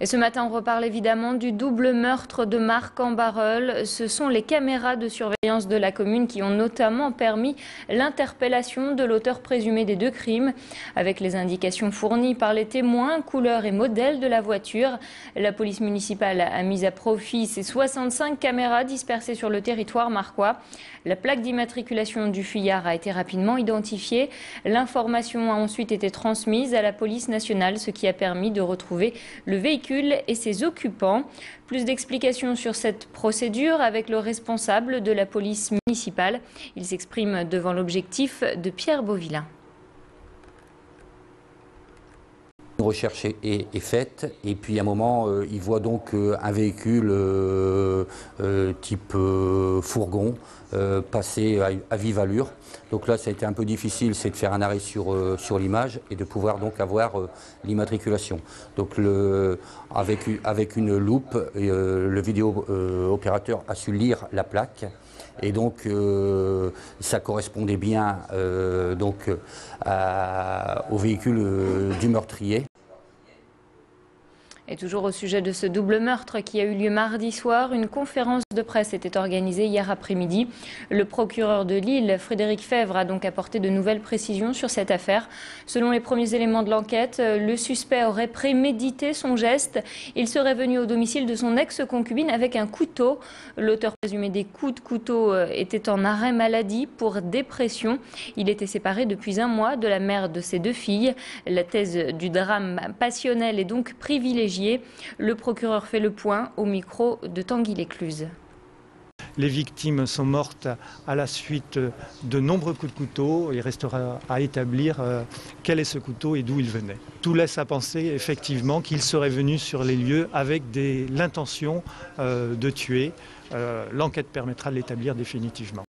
Et ce matin, on reparle évidemment du double meurtre de Marc en Barœul. Ce sont les caméras de surveillance de la commune qui ont notamment permis l'interpellation de l'auteur présumé des deux crimes. Avec les indications fournies par les témoins, couleur et modèle de la voiture, la police municipale a mis à profit ces 65 caméras dispersées sur le territoire marquois. La plaque d'immatriculation du fuyard a été rapidement identifiée. L'information a ensuite été transmise à la police nationale, ce qui a permis de retrouver le véhicule et ses occupants. Plus d'explications sur cette procédure avec le responsable de la police municipale. Il s'exprime devant l'objectif de Pierre Beauvillain. Une recherche est faite et puis à un moment il voit donc un véhicule type fourgon passer à vive allure. Donc là ça a été un peu difficile, c'est de faire un arrêt sur l'image et de pouvoir donc avoir l'immatriculation. Donc avec une loupe, le vidéo opérateur a su lire la plaque. Et donc ça correspondait bien au véhicule du meurtrier. Et toujours au sujet de ce double meurtre qui a eu lieu mardi soir, une conférence de presse était organisée hier après-midi. Le procureur de Lille, Frédéric Fèvre, a donc apporté de nouvelles précisions sur cette affaire. Selon les premiers éléments de l'enquête, le suspect aurait prémédité son geste. Il serait venu au domicile de son ex-concubine avec un couteau. L'auteur présumé des coups de couteau était en arrêt maladie pour dépression. Il était séparé depuis un mois de la mère de ses deux filles. La thèse du drame passionnel est donc privilégiée. Le procureur fait le point au micro de Tanguy Lécluse. Les victimes sont mortes à la suite de nombreux coups de couteau. Il restera à établir quel est ce couteau et d'où il venait. Tout laisse à penser effectivement qu'il serait venu sur les lieux avec l'intention de tuer. L'enquête permettra de l'établir définitivement.